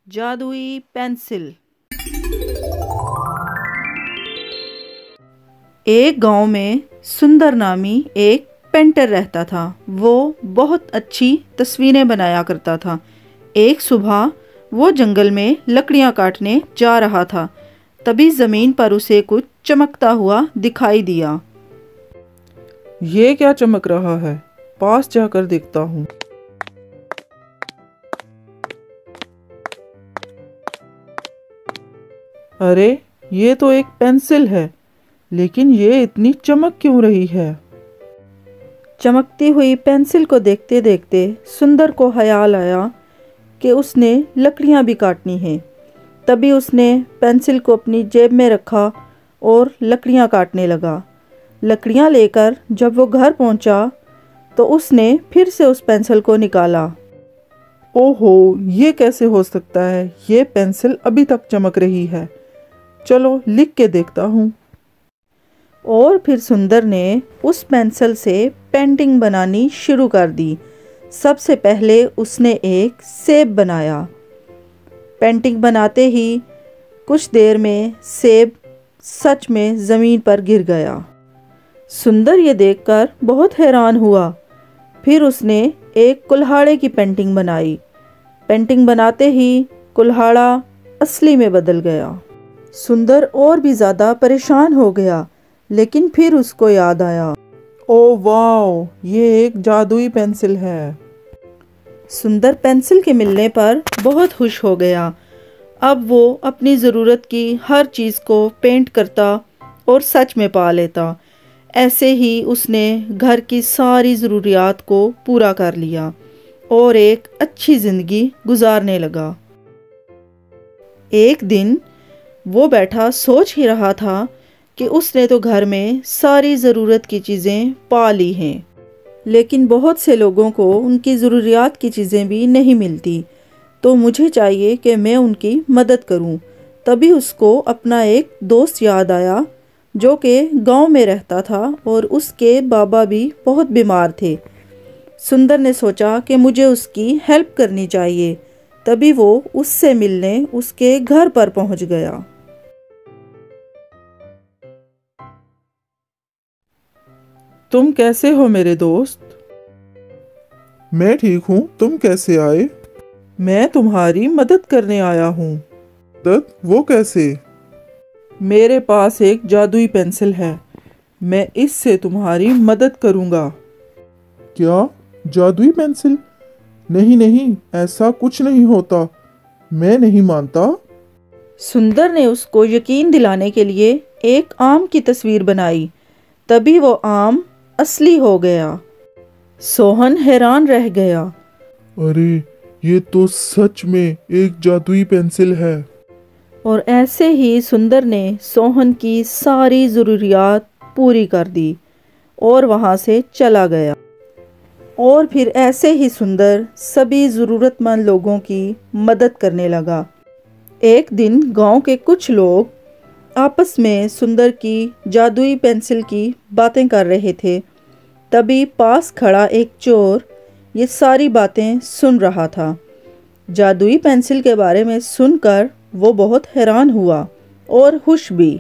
जादुई पेंसिल। एक गांव में सुंदर नामी एक पेंटर रहता था। वो बहुत अच्छी तस्वीरें बनाया करता था। एक सुबह वो जंगल में लकड़ियां काटने जा रहा था। तभी जमीन पर उसे कुछ चमकता हुआ दिखाई दिया। ये क्या चमक रहा है? पास जाकर देखता हूँ। अरे, ये तो एक पेंसिल है, लेकिन ये इतनी चमक क्यों रही है? चमकती हुई पेंसिल को देखते देखते सुंदर को ख्याल आया कि उसने लकड़ियां भी काटनी हैं। तभी उसने पेंसिल को अपनी जेब में रखा और लकड़ियां काटने लगा। लकड़ियां लेकर जब वो घर पहुंचा तो उसने फिर से उस पेंसिल को निकाला। ओहो, ये कैसे हो सकता है? ये पेंसिल अभी तक चमक रही है। चलो लिख के देखता हूँ। और फिर सुंदर ने उस पेंसिल से पेंटिंग बनानी शुरू कर दी। सबसे पहले उसने एक सेब बनाया। पेंटिंग बनाते ही कुछ देर में सेब सच में ज़मीन पर गिर गया। सुंदर ये देखकर बहुत हैरान हुआ। फिर उसने एक कुल्हाड़े की पेंटिंग बनाई। पेंटिंग बनाते ही कुल्हाड़ा असली में बदल गया। सुंदर और भी ज़्यादा परेशान हो गया, लेकिन फिर उसको याद आया। ओ वाओ, ये एक जादुई पेंसिल है। सुंदर पेंसिल के मिलने पर बहुत खुश हो गया। अब वो अपनी ज़रूरत की हर चीज़ को पेंट करता और सच में पा लेता। ऐसे ही उसने घर की सारी ज़रूरियात को पूरा कर लिया और एक अच्छी ज़िंदगी गुजारने लगा। एक दिन वो बैठा सोच ही रहा था कि उसने तो घर में सारी ज़रूरत की चीज़ें पा ली हैं, लेकिन बहुत से लोगों को उनकी ज़रूरियात की चीज़ें भी नहीं मिलती। तो मुझे चाहिए कि मैं उनकी मदद करूं। तभी उसको अपना एक दोस्त याद आया जो कि गांव में रहता था और उसके बाबा भी बहुत बीमार थे। सुंदर ने सोचा कि मुझे उसकी हेल्प करनी चाहिए। तभी वो उससे मिलने उसके घर पर पहुंच गया। तुम कैसे हो मेरे दोस्त? मैं ठीक हूँ। तुम कैसे आए? मैं तुम्हारी मदद करने आया हूँ। मदद? वो कैसे? मेरे पास एक जादुई पेंसिल है। मैं इससे तुम्हारी मदद करूँगा। क्या? जादुई पेंसिल? नहीं नहीं, ऐसा कुछ नहीं होता। मैं नहीं मानता। सुंदर ने उसको यकीन दिलाने के लिए एक आम की तस्वीर बनाई। तभी वो आम असली हो गया। सोहन हैरान रह गया। अरे, ये तो सच में एक जादुई पेंसिल है। और ऐसे ही सुंदर ने सोहन की सारी ज़रूरियात पूरी कर दी और वहाँ से चला गया। और फिर ऐसे ही सुंदर सभी ज़रूरतमंद लोगों की मदद करने लगा। एक दिन गांव के कुछ लोग आपस में सुंदर की जादुई पेंसिल की बातें कर रहे थे। तभी पास खड़ा एक चोर ये सारी बातें सुन रहा था। जादुई पेंसिल के बारे में सुनकर वो बहुत हैरान हुआ और खुश भी।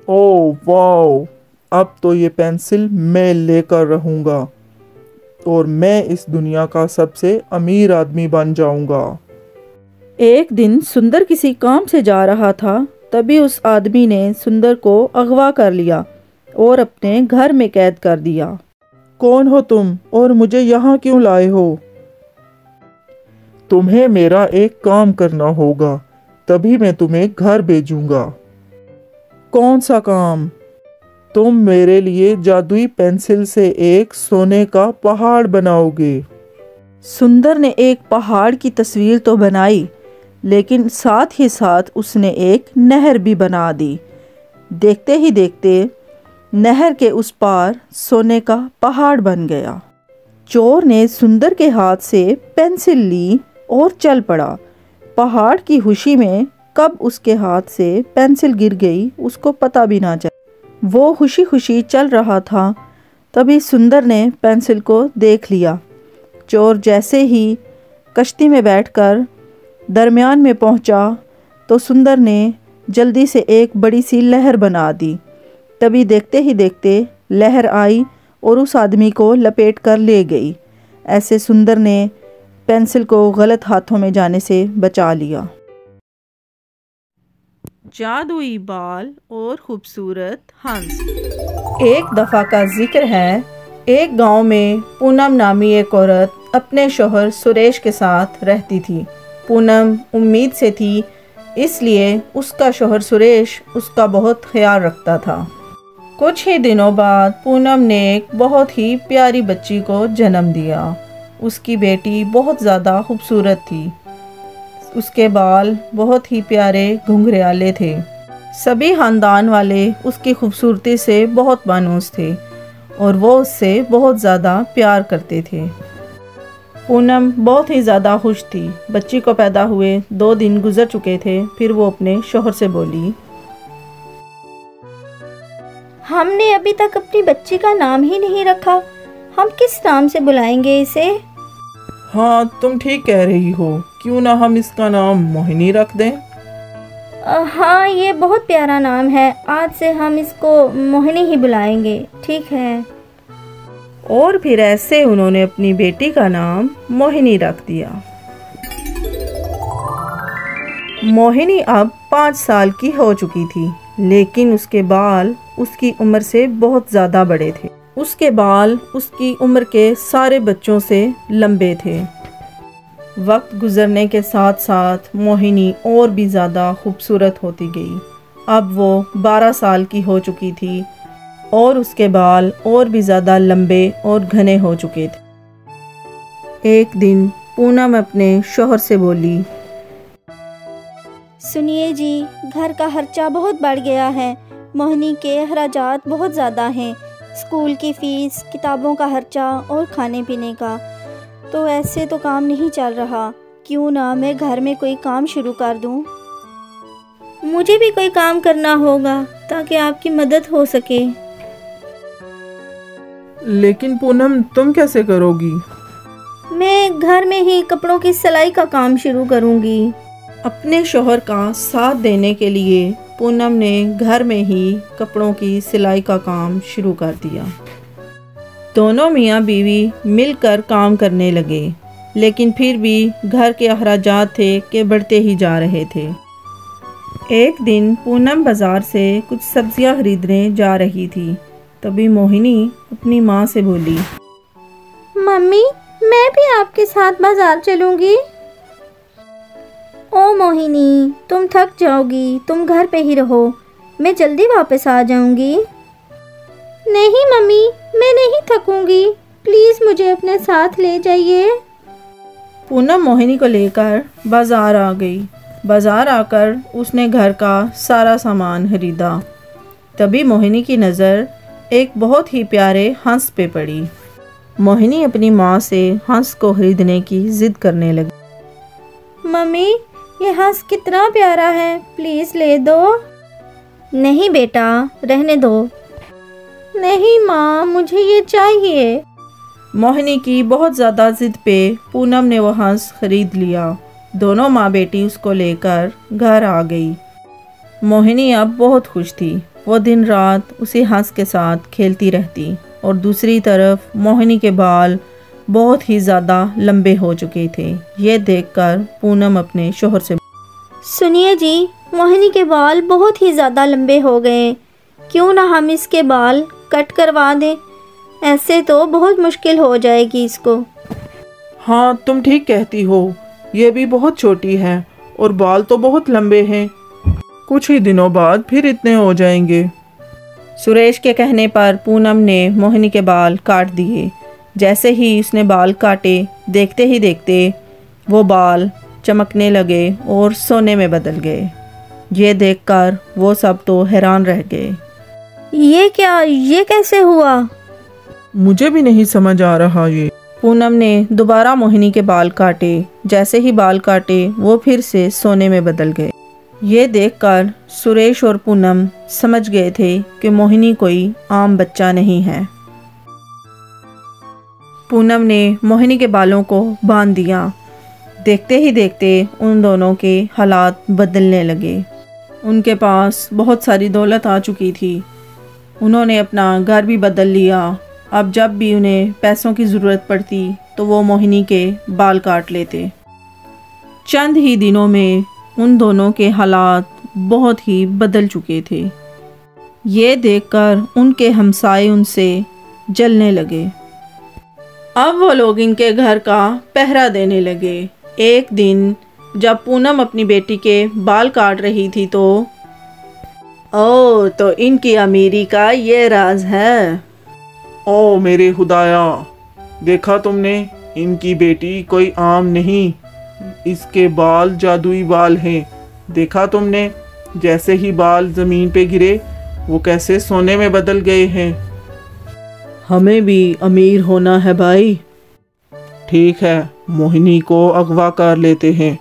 ओह वाओ, अब तो ये पेंसिल मैं लेकर रहूँगा और मैं इस दुनिया का सबसे अमीर आदमी बन जाऊँगा। एक दिन सुंदर किसी काम से जा रहा था। तभी उस आदमी ने सुंदर को अगवा कर लिया और अपने घर में कैद कर दिया। कौन हो तुम और मुझे यहाँ क्यों लाए हो? तुम्हें मेरा एक काम करना होगा, तभी मैं तुम्हें घर भेजूंगा। कौन सा काम? तुम मेरे लिए जादुई पेंसिल से एक सोने का पहाड़ बनाओगे। सुंदर ने एक पहाड़ की तस्वीर तो बनाई, लेकिन साथ ही साथ उसने एक नहर भी बना दी। देखते ही देखते नहर के उस पार सोने का पहाड़ बन गया। चोर ने सुंदर के हाथ से पेंसिल ली और चल पड़ा। पहाड़ की खुशी में कब उसके हाथ से पेंसिल गिर गई उसको पता भी ना चला। वो खुशी खुशी चल रहा था। तभी सुंदर ने पेंसिल को देख लिया। चोर जैसे ही कश्ती में बैठकर दरमियान में पहुंचा तो सुंदर ने जल्दी से एक बड़ी सी लहर बना दी। तभी देखते ही देखते लहर आई और उस आदमी को लपेट कर ले गई। ऐसे सुंदर ने पेंसिल को गलत हाथों में जाने से बचा लिया। जादुई बाल और खूबसूरत हंस। एक दफ़ा का जिक्र है, एक गांव में पूनम नामी एक औरत अपने शौहर सुरेश के साथ रहती थी। पूनम उम्मीद से थी, इसलिए उसका शौहर सुरेश उसका बहुत ख्याल रखता था। कुछ ही दिनों बाद पूनम ने एक बहुत ही प्यारी बच्ची को जन्म दिया। उसकी बेटी बहुत ज़्यादा खूबसूरत थी। उसके बाल बहुत ही प्यारे घुंघराले थे। सभी ख़ानदान वाले उसकी खूबसूरती से बहुत मायूस थे और वो उससे बहुत ज़्यादा प्यार करते थे। पूनम बहुत ही ज़्यादा खुश थी। बच्ची को पैदा हुए 2 दिन गुजर चुके थे। फिर वो अपने शौहर से बोली, हमने अभी तक अपनी बच्ची का नाम ही नहीं रखा, हम किस नाम से बुलाएंगे इसे? हाँ, तुम ठीक कह रही हो, क्यों ना हम इसका नाम मोहिनी रख दें। हाँ, ये बहुत प्यारा नाम है, आज से हम इसको मोहिनी ही बुलाएंगे। ठीक है। और फिर ऐसे उन्होंने अपनी बेटी का नाम मोहिनी रख दिया। मोहिनी अब 5 साल की हो चुकी थी, लेकिन उसके बाल उसकी उम्र से बहुत ज़्यादा बड़े थे। उसके बाल उसकी उम्र के सारे बच्चों से लंबे थे। वक्त गुजरने के साथ साथ मोहिनी और भी ज़्यादा खूबसूरत होती गई। अब वो 12 साल की हो चुकी थी और उसके बाल और भी ज़्यादा लंबे और घने हो चुके थे। एक दिन पूनम अपने शौहर से बोली, सुनिए जी, घर का खर्चा बहुत बढ़ गया है। मोहिनी के अखराजात बहुत ज़्यादा हैं, स्कूल की फ़ीस, किताबों का खर्चा और खाने पीने का। तो ऐसे तो काम नहीं चल रहा, क्यों ना मैं घर में कोई काम शुरू कर दूं? मुझे भी कोई काम करना होगा ताकि आपकी मदद हो सके। लेकिन पूनम, तुम कैसे करोगी? मैं घर में ही कपड़ों की सिलाई का काम शुरू करूंगी। अपने शौहर का साथ देने के लिए पूनम ने घर में ही कपड़ों की सिलाई का काम शुरू कर दिया। दोनों मियाँ बीवी मिलकर काम करने लगे, लेकिन फिर भी घर के अखराजात थे कि बढ़ते ही जा रहे थे। एक दिन पूनम बाज़ार से कुछ सब्जियां खरीदने जा रही थी। तभी मोहिनी अपनी माँ से बोली, मम्मी, मैं भी आपके साथ बाज़ार चलूँगी। ओ मोहिनी, तुम थक जाओगी, तुम घर पे ही रहो, मैं जल्दी वापस आ जाऊँगी। नहीं मम्मी, मैं नहीं थकूंगी, प्लीज़ मुझे अपने साथ ले जाइए। पूनम मोहिनी को लेकर बाज़ार आ गई। बाज़ार आकर उसने घर का सारा सामान खरीदा। तभी मोहिनी की नज़र एक बहुत ही प्यारे हंस पे पड़ी। मोहिनी अपनी माँ से हंस को खरीदने की ज़िद करने लगी। मम्मी, ये हंस कितना प्यारा है, प्लीज़ ले दो। नहीं बेटा, रहने दो। नहीं माँ, मुझे ये चाहिए। मोहिनी की बहुत ज़्यादा ज़िद पे पूनम ने वो हंस खरीद लिया। दोनों माँ बेटी उसको लेकर घर आ गई। मोहिनी अब बहुत खुश थी। वो दिन रात उसी हंस के साथ खेलती रहती और दूसरी तरफ मोहिनी के बाल बहुत ही ज़्यादा लंबे हो चुके थे। ये देखकर पूनम अपने शौहर से, सुनिए जी, मोहिनी के बाल बहुत ही ज़्यादा लंबे हो गए, क्यों ना हम इसके बाल कट करवा दें? ऐसे तो बहुत मुश्किल हो जाएगी इसको। हाँ, तुम ठीक कहती हो, ये भी बहुत छोटी है और बाल तो बहुत लंबे हैं। कुछ ही दिनों बाद फिर इतने हो जाएंगे। सुरेश के कहने पर पूनम ने मोहिनी के बाल काट दिए। जैसे ही उसने बाल काटे, देखते ही देखते वो बाल चमकने लगे और सोने में बदल गए। ये देखकर वो सब तो हैरान रह गए। ये क्या, ये कैसे हुआ? मुझे भी नहीं समझ आ रहा ये। पूनम ने दोबारा मोहिनी के बाल काटे। जैसे ही बाल काटे, वो फिर से सोने में बदल गए। ये देखकर सुरेश और पूनम समझ गए थे कि मोहिनी कोई आम बच्चा नहीं है। पूनम ने मोहिनी के बालों को बांध दिया देखते ही देखते उन दोनों के हालात बदलने लगे। उनके पास बहुत सारी दौलत आ चुकी थी। उन्होंने अपना घर भी बदल लिया। अब जब भी उन्हें पैसों की ज़रूरत पड़ती तो वो मोहिनी के बाल काट लेते। चंद ही दिनों में उन दोनों के हालात बहुत ही बदल चुके थे। ये देखकर उनके हमसाए उनसे जलने लगे। अब वो लोग इनके घर का पहरा देने लगे। एक दिन जब पूनम अपनी बेटी के बाल काट रही थी तो तो इनकी अमीरी का ये राज है। ओ मेरे खुदाया, देखा तुमने, इनकी बेटी कोई आम नहीं, इसके बाल जादुई बाल हैं। देखा तुमने, जैसे ही बाल ज़मीन पे गिरे वो कैसे सोने में बदल गए हैं। हमें भी अमीर होना है भाई। ठीक है, मोहिनी को अगवा कर लेते हैं,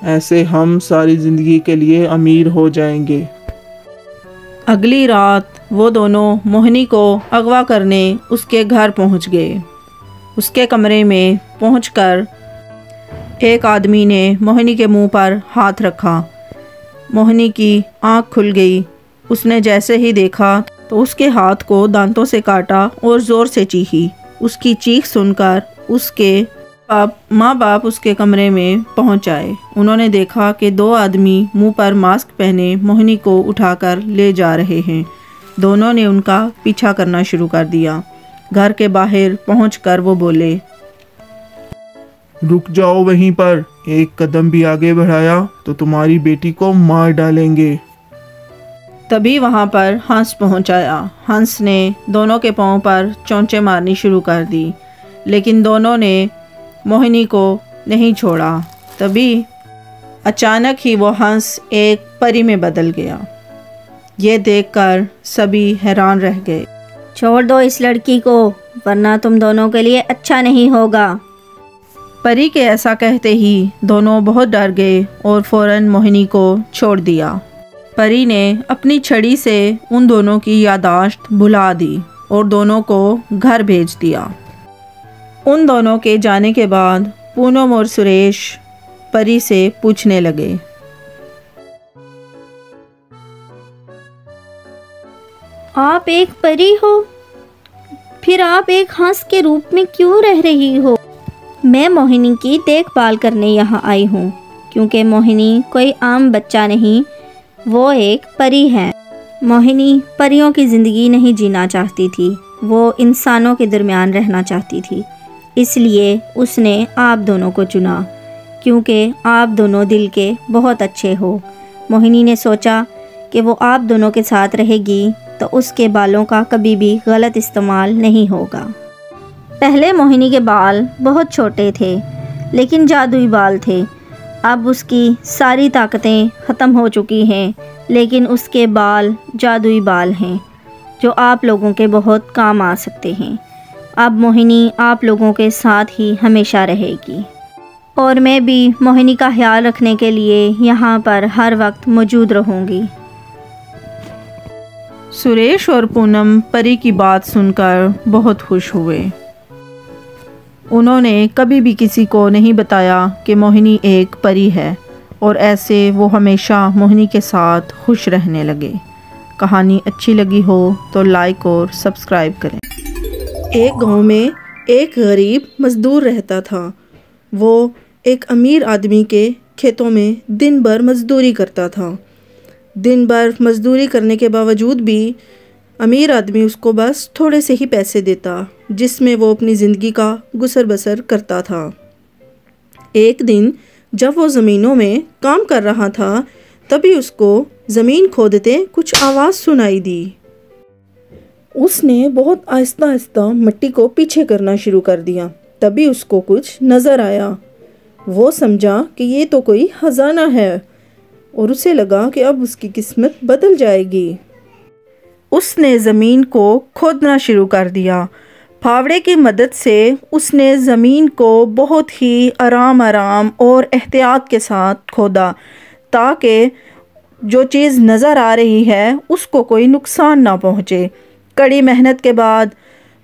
ऐसे हम सारी ज़िंदगी के लिए अमीर हो जाएंगे। अगली रात वो दोनों मोहिनी को अगवा करने उसके घर पहुंच गए। उसके कमरे में पहुंचकर एक आदमी ने मोहिनी के मुंह पर हाथ रखा। मोहिनी की आंख खुल गई। उसने जैसे ही देखा तो उसके हाथ को दांतों से काटा और ज़ोर से चीखी। उसकी चीख सुनकर उसके माँ बाप उसके कमरे में पहुंच आए। उन्होंने देखा कि दो आदमी मुंह पर मास्क पहने मोहिनी को उठाकर ले जा रहे हैं। दोनों ने उनका पीछा करना शुरू कर दिया। घर के बाहर पहुंचकर वो बोले, रुक जाओ वहीं पर, एक कदम भी आगे बढ़ाया तो तुम्हारी बेटी को मार डालेंगे। तभी वहाँ पर हंस पहुँच आया। हंस ने दोनों के पाँव पर चोंचे मारनी शुरू कर दी, लेकिन दोनों ने मोहिनी को नहीं छोड़ा। तभी अचानक ही वो हंस एक परी में बदल गया। ये देखकर सभी हैरान रह गए। छोड़ दो इस लड़की को, वरना तुम दोनों के लिए अच्छा नहीं होगा। परी के ऐसा कहते ही दोनों बहुत डर गए और फौरन मोहिनी को छोड़ दिया। परी ने अपनी छड़ी से उन दोनों की यादाश्त भुला दी और दोनों को घर भेज दिया। उन दोनों के जाने के बाद पूनम और सुरेश परी से पूछने लगे, आप एक परी हो, फिर आप एक हंस के रूप में क्यों रह रही हो? मैं मोहिनी की देखभाल करने यहाँ आई हूँ, क्योंकि मोहिनी कोई आम बच्चा नहीं, वो एक परी है। मोहिनी परियों की ज़िंदगी नहीं जीना चाहती थी, वो इंसानों के दरमियान रहना चाहती थी। इसलिए उसने आप दोनों को चुना, क्योंकि आप दोनों दिल के बहुत अच्छे हो। मोहिनी ने सोचा कि वो आप दोनों के साथ रहेगी तो उसके बालों का कभी भी गलत इस्तेमाल नहीं होगा। पहले मोहिनी के बाल बहुत छोटे थे, लेकिन जादुई बाल थे। अब उसकी सारी ताकतें ख़त्म हो चुकी हैं, लेकिन उसके बाल जादुई बाल हैं जो आप लोगों के बहुत काम आ सकते हैं। अब मोहिनी आप लोगों के साथ ही हमेशा रहेगी और मैं भी मोहिनी का ख्याल रखने के लिए यहाँ पर हर वक्त मौजूद रहूँगी। सुरेश और पूनम परी की बात सुनकर बहुत खुश हुए। उन्होंने कभी भी किसी को नहीं बताया कि मोहिनी एक परी है और ऐसे वो हमेशा मोहिनी के साथ खुश रहने लगे। कहानी अच्छी लगी हो तो लाइक और सब्सक्राइब करें। एक गांव में एक गरीब मज़दूर रहता था। वो एक अमीर आदमी के खेतों में दिन भर मज़दूरी करता था। दिन भर मज़दूरी करने के बावजूद भी अमीर आदमी उसको बस थोड़े से ही पैसे देता, जिसमें वो अपनी ज़िंदगी का गुसर बसर करता था। एक दिन जब वो ज़मीनों में काम कर रहा था, तभी उसको ज़मीन खोदते कुछ आवाज़ सुनाई दी। उसने बहुत आहिस्ता आहिस्ता मिट्टी को पीछे करना शुरू कर दिया। तभी उसको कुछ नज़र आया। वो समझा कि ये तो कोई ख़जाना है और उसे लगा कि अब उसकी किस्मत बदल जाएगी। उसने ज़मीन को खोदना शुरू कर दिया। फावड़े की मदद से उसने ज़मीन को बहुत ही आराम आराम और एहतियात के साथ खोदा, ताकि जो चीज़ नज़र आ रही है उसको कोई नुकसान ना पहुँचे। कड़ी मेहनत के बाद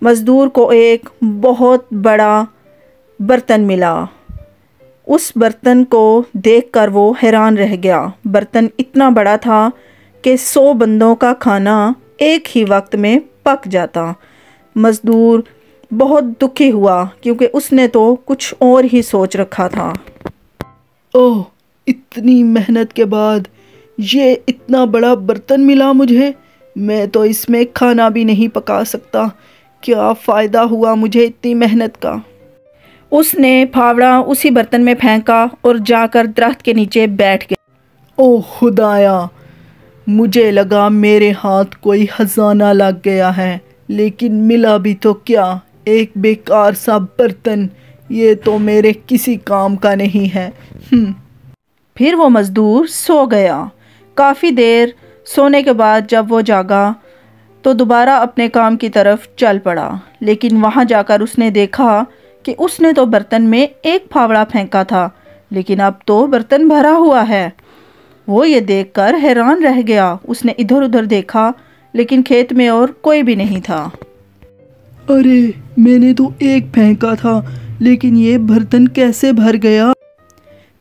मज़दूर को एक बहुत बड़ा बर्तन मिला उस बर्तन को देखकर वो हैरान रह गया। बर्तन इतना बड़ा था कि 100 बंदों का खाना एक ही वक्त में पक जाता। मज़दूर बहुत दुखी हुआ क्योंकि उसने तो कुछ और ही सोच रखा था। ओह, इतनी मेहनत के बाद ये इतना बड़ा बर्तन मिला मुझे। मैं तो इसमें खाना भी नहीं पका सकता। क्या फ़ायदा हुआ मुझे इतनी मेहनत का। उसने फावड़ा उसी बर्तन में फेंका और जाकर दरख्त के नीचे बैठ गया। ओह खुदाया, मुझे लगा मेरे हाथ कोई खजाना लग गया है, लेकिन मिला भी तो क्या, एक बेकार सा बर्तन। ये तो मेरे किसी काम का नहीं है। फिर वो मज़दूर सो गया। काफ़ी देर सोने के बाद जब वो जागा तो दोबारा अपने काम की तरफ चल पड़ा। लेकिन वहाँ जाकर उसने देखा कि उसने तो बर्तन में एक फावड़ा फेंका था, लेकिन अब तो बर्तन भरा हुआ है। वो ये देखकर हैरान रह गया। उसने इधर उधर देखा, लेकिन खेत में और कोई भी नहीं था। अरे, मैंने तो एक फेंका था, लेकिन ये बर्तन कैसे भर गया।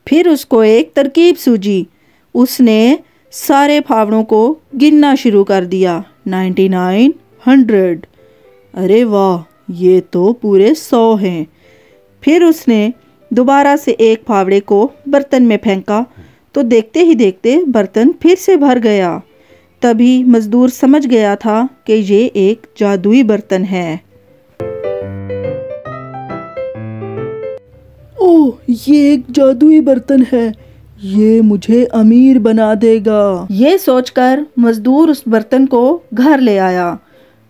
फिर उसको एक तरकीब सूझी। उसने सारे फावड़ों को गिनना शुरू कर दिया। 99, 100। अरे वाह, ये तो पूरे 100 हैं। फिर उसने दोबारा से एक फावड़े को बर्तन में फेंका तो देखते ही देखते बर्तन फिर से भर गया। तभी मज़दूर समझ गया था कि ये एक जादुई बर्तन है। ओह, ये एक जादुई बर्तन है। ये मुझे अमीर बना देगा। ये सोचकर मज़दूर उस बर्तन को घर ले आया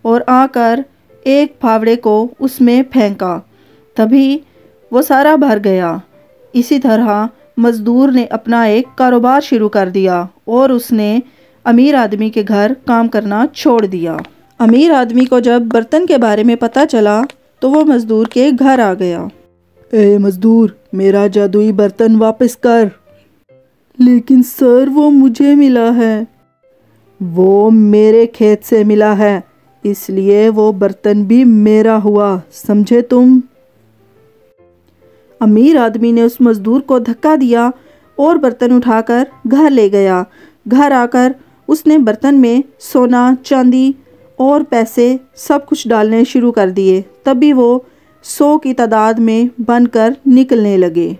और आकर एक फावड़े को उसमें फेंका। तभी वो सारा भर गया। इसी तरह मज़दूर ने अपना एक कारोबार शुरू कर दिया और उसने अमीर आदमी के घर काम करना छोड़ दिया। अमीर आदमी को जब बर्तन के बारे में पता चला तो वो मज़दूर के घर आ गया। ए मज़दूर, मेरा जादुई बर्तन वापस कर। लेकिन सर, वो मुझे मिला है। वो मेरे खेत से मिला है, इसलिए वो बर्तन भी मेरा हुआ, समझे तुम। अमीर आदमी ने उस मज़दूर को धक्का दिया और बर्तन उठाकर घर ले गया। घर आकर उसने बर्तन में सोना, चांदी और पैसे सब कुछ डालने शुरू कर दिए। तभी वो 100 की तादाद में बनकर निकलने लगे।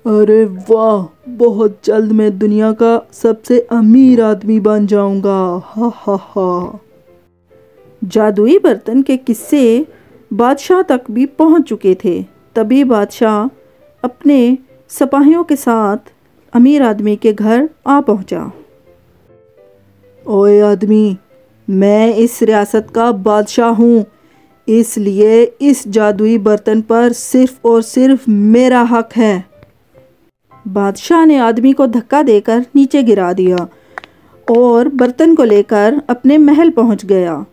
अरे वाह, बहुत जल्द मैं दुनिया का सबसे अमीर आदमी बन जाऊंगा। हा हा हा। जादुई बर्तन के किस्से बादशाह तक भी पहुंच चुके थे। तभी बादशाह अपने सिपाहियों के साथ अमीर आदमी के घर आ पहुंचा। ओए आदमी, मैं इस रियासत का बादशाह हूँ, इसलिए इस जादुई बर्तन पर सिर्फ और सिर्फ मेरा हक है। बादशाह ने आदमी को धक्का देकर नीचे गिरा दिया और बर्तन को लेकर अपने महल पहुंच गया।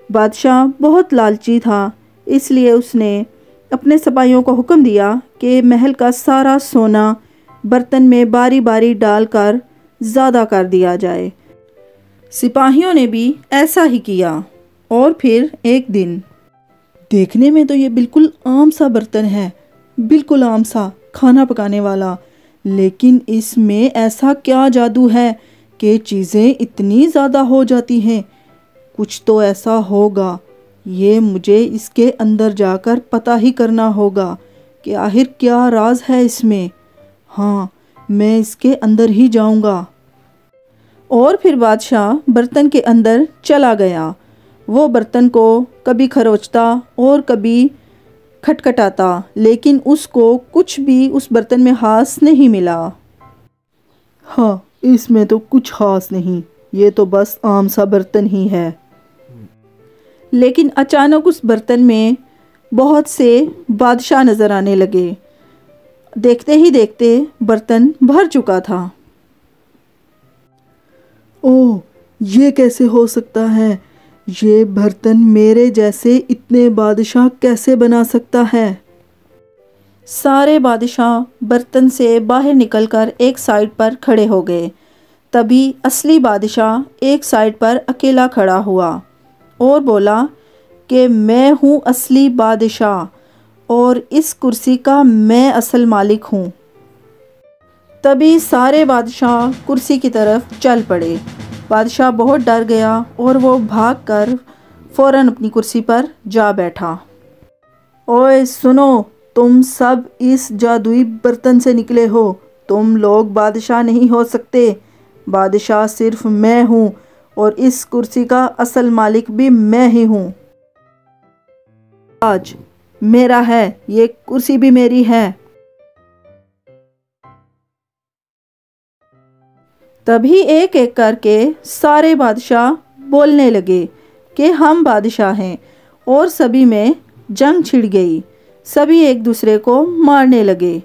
बादशाह बहुत लालची था, इसलिए उसने अपने सिपाहियों को हुक्म दिया कि महल का सारा सोना बर्तन में बारी बारी डालकर ज़्यादा कर दिया जाए। सिपाहियों ने भी ऐसा ही किया। और फिर एक दिन, देखने में तो ये बिल्कुल आम सा बर्तन है, बिल्कुल आम सा खाना पकाने वाला, लेकिन इसमें ऐसा क्या जादू है कि चीज़ें इतनी ज़्यादा हो जाती हैं। कुछ तो ऐसा होगा, ये मुझे इसके अंदर जाकर पता ही करना होगा कि आखिर क्या राज है इसमें। हाँ, मैं इसके अंदर ही जाऊंगा। और फिर बादशाह बर्तन के अंदर चला गया। वो बर्तन को कभी खरोचता और कभी खटखटाता, लेकिन उसको कुछ भी उस बर्तन में खास नहीं मिला। हाँ, इसमें तो कुछ खास नहीं, ये तो बस आम सा बर्तन ही है। लेकिन अचानक उस बर्तन में बहुत से बादशाह नज़र आने लगे। देखते ही देखते बर्तन भर चुका था। ओह, ये कैसे हो सकता है? ये बर्तन मेरे जैसे इतने बादशाह कैसे बना सकता है? सारे बादशाह बर्तन से बाहर निकलकर एक साइड पर खड़े हो गए। तभी असली बादशाह एक साइड पर अकेला खड़ा हुआ और बोला कि मैं हूँ असली बादशाह और इस कुर्सी का मैं असल मालिक हूँ। तभी सारे बादशाह कुर्सी की तरफ चल पड़े। बादशाह बहुत डर गया और वो भागकर फ़ौरन अपनी कुर्सी पर जा बैठा। ओए सुनो, तुम सब इस जादुई बर्तन से निकले हो। तुम लोग बादशाह नहीं हो सकते। बादशाह सिर्फ मैं हूँ और इस कुर्सी का असल मालिक भी मैं ही हूँ। आज मेरा है, ये कुर्सी भी मेरी है। तभी एक एक करके सारे बादशाह बोलने लगे कि हम बादशाह हैं और सभी में जंग छिड़ गई। सभी एक दूसरे को मारने लगे।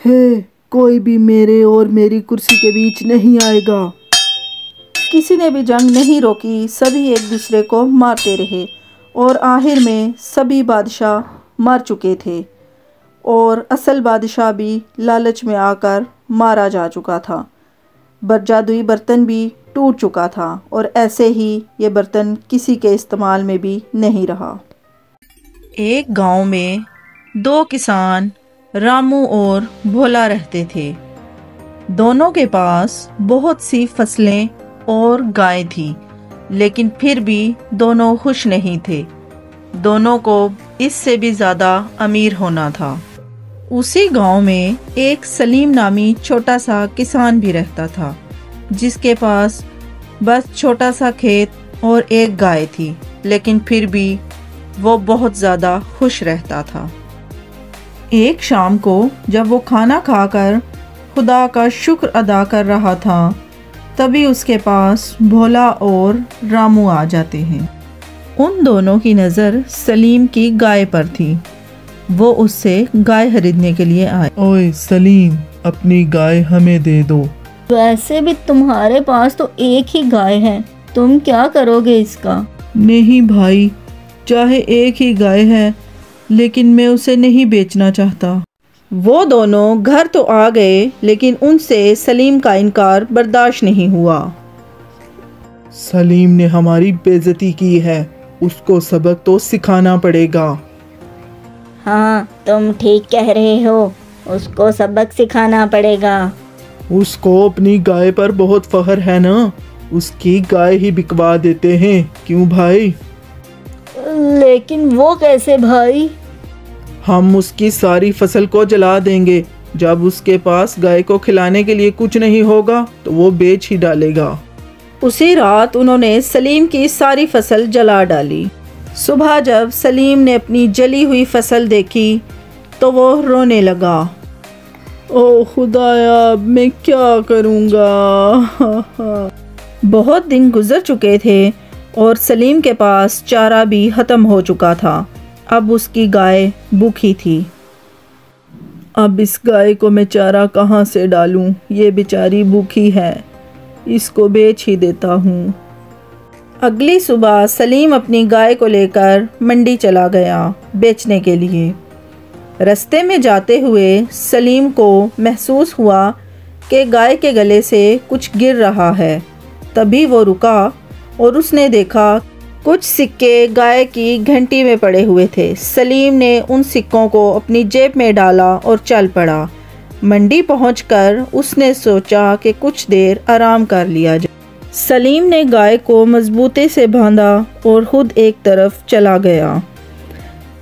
हे, कोई भी मेरे और मेरी कुर्सी के बीच नहीं आएगा। किसी ने भी जंग नहीं रोकी, सभी एक दूसरे को मारते रहे और आखिर में सभी बादशाह मर चुके थे और असल बादशाह भी लालच में आकर मारा जा चुका था। जादुई बर्तन भी टूट चुका था और ऐसे ही ये बर्तन किसी के इस्तेमाल में भी नहीं रहा। एक गांव में दो किसान रामू और भोला रहते थे। दोनों के पास बहुत सी फसलें और गाय थी, लेकिन फिर भी दोनों खुश नहीं थे। दोनों को इससे भी ज़्यादा अमीर होना था। उसी गांव में एक सलीम नामी छोटा सा किसान भी रहता था, जिसके पास बस छोटा सा खेत और एक गाय थी, लेकिन फिर भी वो बहुत ज़्यादा खुश रहता था। एक शाम को जब वो खाना खाकर खुदा का शुक्र अदा कर रहा था, तभी उसके पास भोला और रामू आ जाते हैं। उन दोनों की नज़र सलीम की गाय पर थी। वो उससे गाय खरीदने के लिए आए। ओए सलीम, अपनी गाय हमें दे दो। वैसे भी तुम्हारे पास तो एक ही गाय है, तुम क्या करोगे इसका? नहीं भाई, चाहे एक ही गाय है, लेकिन मैं उसे नहीं बेचना चाहता। वो दोनों घर तो आ गए, लेकिन उनसे सलीम का इनकार बर्दाश्त नहीं हुआ। सलीम ने हमारी बेइज्जती की है, उसको सबक तो सिखाना पड़ेगा। हाँ, तुम ठीक कह रहे हो, उसको सबक सिखाना पड़ेगा। उसको अपनी गाय पर बहुत फख्र है ना, उसकी गाय ही बिकवा देते हैं, क्यों भाई? लेकिन वो कैसे भाई? हम उसकी सारी फसल को जला देंगे। जब उसके पास गाय को खिलाने के लिए कुछ नहीं होगा तो वो बेच ही डालेगा। उसी रात उन्होंने सलीम की सारी फसल जला डाली। सुबह जब सलीम ने अपनी जली हुई फसल देखी तो वो रोने लगा। ओ खुदाया, मैं क्या करूँगा? बहुत दिन गुजर चुके थे और सलीम के पास चारा भी ख़त्म हो चुका था। अब उसकी गाय भूखी थी। अब इस गाय को मैं चारा कहाँ से डालूं? ये बेचारी भूखी है, इसको बेच ही देता हूँ। अगली सुबह सलीम अपनी गाय को लेकर मंडी चला गया बेचने के लिए। रास्ते में जाते हुए सलीम को महसूस हुआ कि गाय के गले से कुछ गिर रहा है। तभी वो रुका और उसने देखा कुछ सिक्के गाय की घंटी में पड़े हुए थे। सलीम ने उन सिक्कों को अपनी जेब में डाला और चल पड़ा। मंडी पहुंचकर उसने सोचा कि कुछ देर आराम कर लिया जाए। सलीम ने गाय को मजबूती से बांधा और खुद एक तरफ चला गया।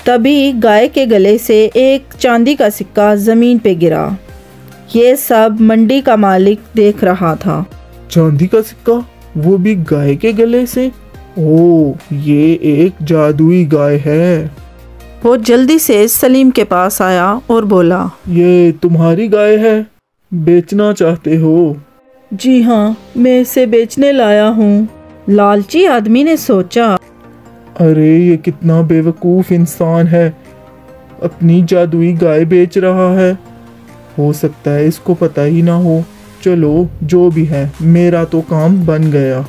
तभी गाय के गले से एक चांदी का सिक्का ज़मीन पे गिरा। ये सब मंडी का मालिक देख रहा था। चांदी का सिक्का, वो भी गाय के गले से? ओ, ये एक जादुई गाय है। वो जल्दी से सलीम के पास आया और बोला, ये तुम्हारी गाय है, बेचना चाहते हो? जी हाँ, मैं इसे बेचने लाया हूँ। लालची आदमी ने सोचा, अरे ये कितना बेवकूफ़ इंसान है, अपनी जादुई गाय बेच रहा है। हो सकता है इसको पता ही ना हो। चलो जो भी है, मेरा तो काम बन गया।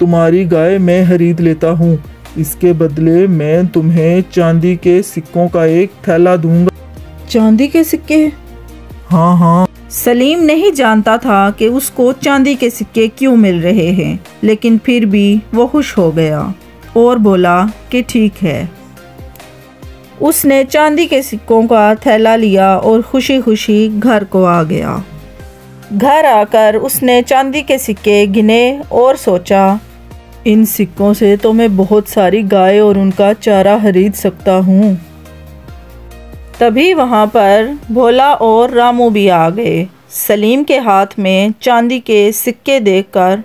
तुम्हारी गाय मैं खरीद लेता हूँ, इसके बदले मैं तुम्हें चांदी के सिक्कों का एक थैला दूंगा। चांदी के सिक्के? हाँ हाँ। सलीम नहीं जानता था कि उसको चांदी के सिक्के क्यों मिल रहे हैं, लेकिन फिर भी वो खुश हो गया और बोला कि ठीक है। उसने चांदी के सिक्कों का थैला लिया और खुशी खुशी घर को आ गया। घर आकर उसने चांदी के सिक्के गिने और सोचा, इन सिक्कों से तो मैं बहुत सारी गाय और उनका चारा खरीद सकता हूँ। तभी वहाँ पर भोला और रामू भी आ गए। सलीम के हाथ में चांदी के सिक्के देखकर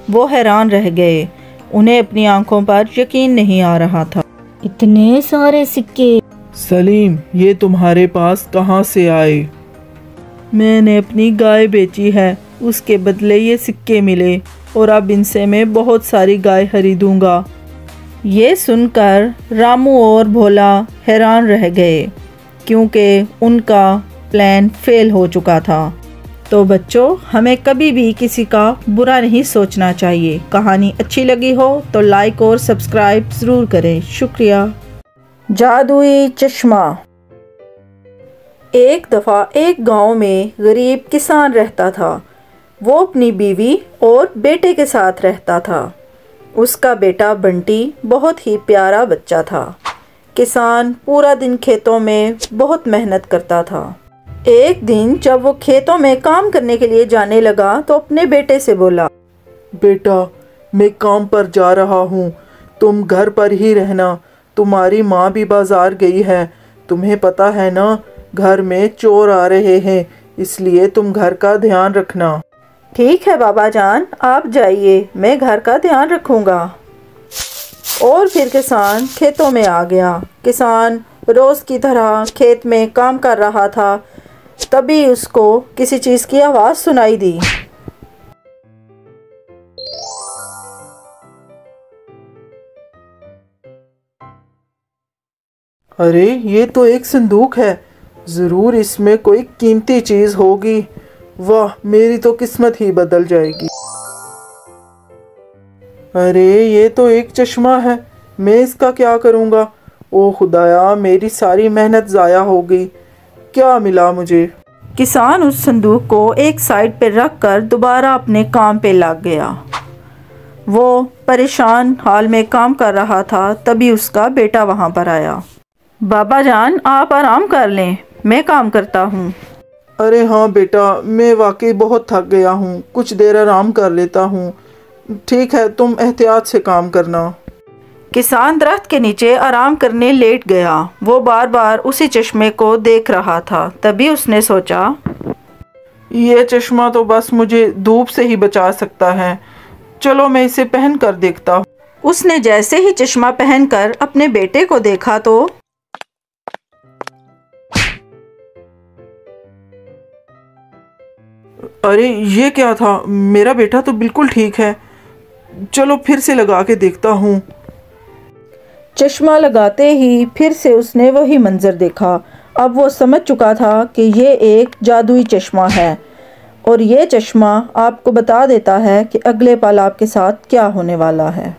वो हैरान रह गए। उन्हें अपनी आंखों पर यकीन नहीं आ रहा था। इतने सारे सिक्के। सलीम, ये तुम्हारे पास कहाँ से आए? मैंने अपनी गाय बेची है, उसके बदले ये सिक्के मिले और अब इनसे मैं बहुत सारी गाय खरीदूंगा। ये सुनकर रामू और भोला हैरान रह गए क्योंकि उनका प्लान फेल हो चुका था। तो बच्चों, हमें कभी भी किसी का बुरा नहीं सोचना चाहिए। कहानी अच्छी लगी हो तो लाइक और सब्सक्राइब ज़रूर करें। शुक्रिया। जादुई चश्मा। एक दफ़ा एक गांव में गरीब किसान रहता था। वो अपनी बीवी और बेटे के साथ रहता था। उसका बेटा बंटी बहुत ही प्यारा बच्चा था। किसान पूरा दिन खेतों में बहुत मेहनत करता था। एक दिन जब वो खेतों में काम करने के लिए जाने लगा तो अपने बेटे से बोला, बेटा, मैं काम पर जा रहा हूँ, तुम घर पर ही रहना। तुम्हारी माँ भी बाजार गई है। तुम्हें पता है ना, घर में चोर आ रहे हैं, इसलिए तुम घर का ध्यान रखना। ठीक है बाबा जान, आप जाइए, मैं घर का ध्यान रखूँगा। और फिर किसान खेतों में आ गया। किसान रोज़ की तरह खेत में काम कर रहा था। तभी उसको किसी चीज़ की आवाज़ सुनाई दी। अरे, ये तो एक संदूक है। ज़रूर इसमें कोई कीमती चीज़ होगी। वाह, मेरी तो किस्मत ही बदल जाएगी। अरे, ये तो एक चश्मा है। मैं इसका क्या करूँगा? ओ खुदाया, मेरी सारी मेहनत ज़ाया हो गई। क्या मिला मुझे? किसान उस संदूक को एक साइड पर रख कर दोबारा अपने काम पे लग गया। वो परेशान हाल में काम कर रहा था। तभी उसका बेटा वहाँ पर आया। बाबा जान, आप आराम कर लें, मैं काम करता हूँ। अरे हाँ बेटा, मैं वाकई बहुत थक गया हूँ, कुछ देर आराम कर लेता हूँ। ठीक है, तुम एहतियात से काम करना। किसान दरख्त के नीचे आराम करने लेट गया। वो बार बार उसी चश्मे को देख रहा था। तभी उसने सोचा, ये चश्मा तो बस मुझे धूप से ही बचा सकता है। चलो मैं इसे पहन कर देखता हूँ। उसने जैसे ही चश्मा पहनकर अपने बेटे को देखा तो अरे, ये क्या था? मेरा बेटा तो बिल्कुल ठीक है। चलो फिर से लगा के देखता हूँ। चश्मा लगाते ही फिर से उसने वही मंजर देखा। अब वो समझ चुका था कि ये एक जादुई चश्मा है और ये चश्मा आपको बता देता है कि अगले पल आपके साथ क्या होने वाला है।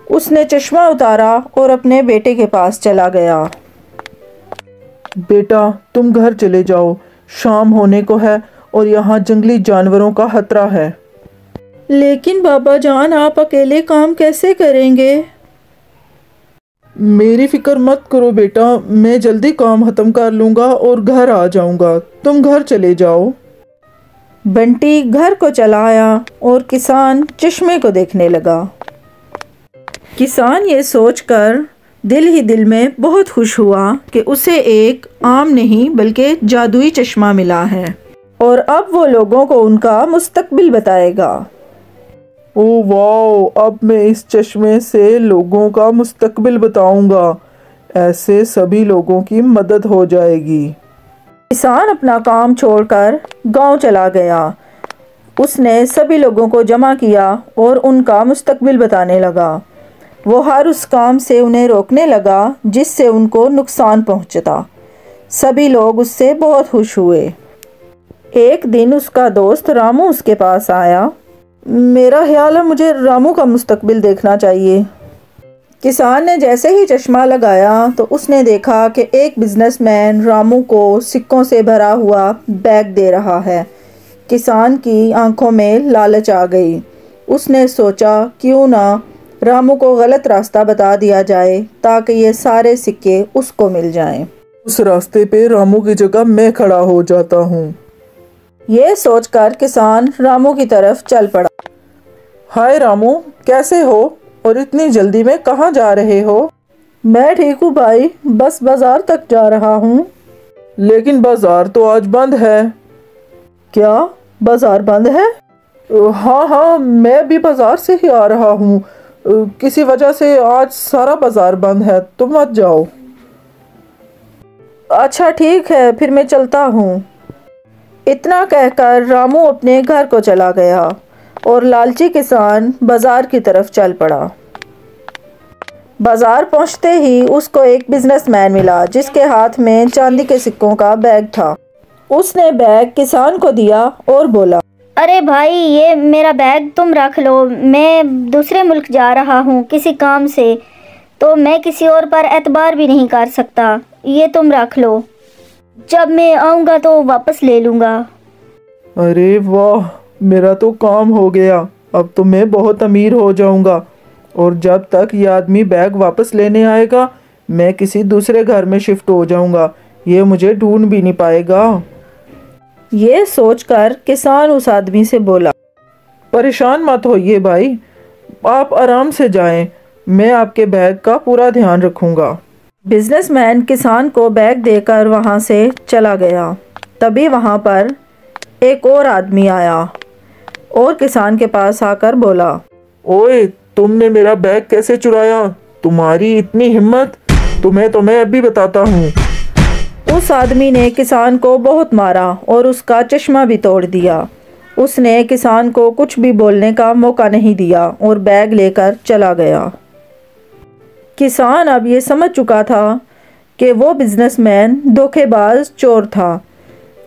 उसने चश्मा उतारा और अपने बेटे के पास चला गया। बेटा, तुम घर चले जाओ, शाम होने को है और यहाँ जंगली जानवरों का खतरा है। लेकिन बाबा जान, आप अकेले काम कैसे करेंगे? मेरी फिक्र मत करो बेटा, मैं जल्दी काम खत्म कर लूँगा और घर आ जाऊँगा। तुम घर चले जाओ। बंटी घर को चला आया और किसान चश्मे को देखने लगा। किसान ये सोचकर दिल ही दिल में बहुत खुश हुआ कि उसे एक आम नहीं बल्कि जादुई चश्मा मिला है और अब वो लोगों को उनका मुस्तकबिल बताएगा। ओह वाह, अब मैं इस चश्मे से लोगों का मुस्तकबिल बताऊंगा। ऐसे सभी लोगों की मदद हो जाएगी। किसान अपना काम छोड़कर गांव चला गया। उसने सभी लोगों को जमा किया और उनका मुस्तकबिल बताने लगा। वो हर उस काम से उन्हें रोकने लगा जिससे उनको नुकसान पहुंचता। सभी लोग उससे बहुत खुश हुए। एक दिन उसका दोस्त रामू उसके पास आया। मेरा ख्याल है मुझे रामू का मुस्तकबिल देखना चाहिए। किसान ने जैसे ही चश्मा लगाया तो उसने देखा कि एक बिजनेसमैन रामू को सिक्कों से भरा हुआ बैग दे रहा है। किसान की आंखों में लालच आ गई। उसने सोचा क्यों ना रामू को गलत रास्ता बता दिया जाए ताकि ये सारे सिक्के उसको मिल जाएं। उस रास्ते पे रामू की जगह मैं खड़ा हो जाता हूँ। ये सोचकर किसान रामू की तरफ चल पड़ा। हाय रामू, कैसे हो और इतनी जल्दी में कहाँ जा रहे हो? मैं ठीक हूँ भाई, बस बाजार तक जा रहा हूँ। लेकिन बाजार तो आज बंद है। क्या बाजार बंद है? हाँ हाँ, मैं भी बाजार से ही आ रहा हूँ। किसी वजह से आज सारा बाजार बंद है, तुम मत जाओ। अच्छा ठीक है, फिर मैं चलता हूँ। इतना कहकर रामू अपने घर को चला गया और लालची किसान बाजार की तरफ चल पड़ा। बाजार पहुंचते ही उसको एक बिजनेसमैन मिला जिसके हाथ में चांदी के सिक्कों का बैग था। उसने बैग किसान को दिया और बोला, अरे भाई, ये मेरा बैग तुम रख लो। मैं दूसरे मुल्क जा रहा हूँ किसी काम से, तो मैं किसी और पर एतबार भी नहीं कर सकता। ये तुम रख लो, जब मैं आऊँगा तो वापस ले लूँगा। अरे वाह, मेरा तो काम हो गया। अब तो मैं बहुत अमीर हो जाऊंगा और जब तक ये आदमी बैग वापस लेने आएगा मैं किसी दूसरे घर में शिफ्ट हो जाऊंगा। ये मुझे ढूंढ भी नहीं पाएगा। ये सोचकर किसान उस आदमी से बोला, परेशान मत होइए भाई, आप आराम से जाएं, मैं आपके बैग का पूरा ध्यान रखूंगा। बिजनेसमैन किसान को बैग देकर वहां से चला गया। तभी वहां पर एक और आदमी आया और किसान के पास आकर बोला, ओए, तुमने मेरा बैग कैसे चुराया? तुम्हारी इतनी हिम्मत, तुम्हें तो मैं अभी बताता हूँ। उस आदमी ने किसान को बहुत मारा और उसका चश्मा भी तोड़ दिया। उसने किसान को कुछ भी बोलने का मौका नहीं दिया और बैग लेकर चला गया। किसान अब ये समझ चुका था कि वो बिजनेसमैन धोखेबाज चोर था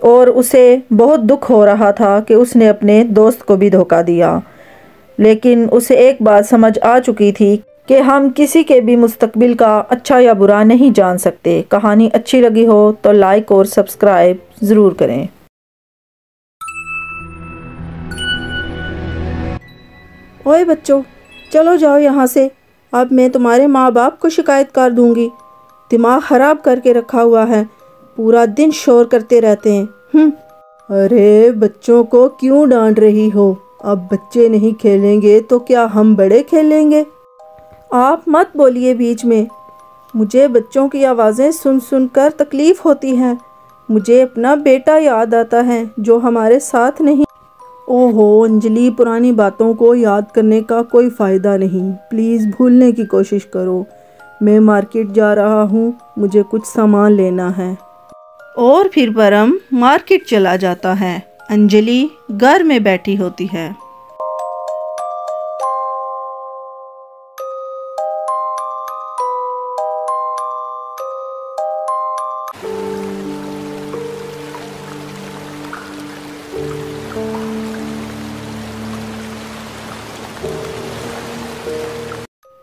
और उसे बहुत दुख हो रहा था कि उसने अपने दोस्त को भी धोखा दिया। लेकिन उसे एक बात समझ आ चुकी थी कि हम किसी के भी मुस्तकबिल का अच्छा या बुरा नहीं जान सकते। कहानी अच्छी लगी हो तो लाइक और सब्सक्राइब ज़रूर करें। ओए बच्चों, चलो जाओ यहाँ से। अब मैं तुम्हारे माँ बाप को शिकायत कर दूँगी। दिमाग ख़राब करके रखा हुआ है, पूरा दिन शोर करते रहते हैं। अरे बच्चों को क्यों डांट रही हो? अब बच्चे नहीं खेलेंगे तो क्या हम बड़े खेलेंगे? आप मत बोलिए बीच में। मुझे बच्चों की आवाज़ें सुन सुनकर तकलीफ़ होती है। मुझे अपना बेटा याद आता है जो हमारे साथ नहीं। ओहो अंजलि, पुरानी बातों को याद करने का कोई फ़ायदा नहीं। प्लीज़ भूलने की कोशिश करो। मैं मार्केट जा रहा हूँ, मुझे कुछ सामान लेना है। और फिर परम मार्केट चला जाता है। अंजलि घर में बैठी होती है।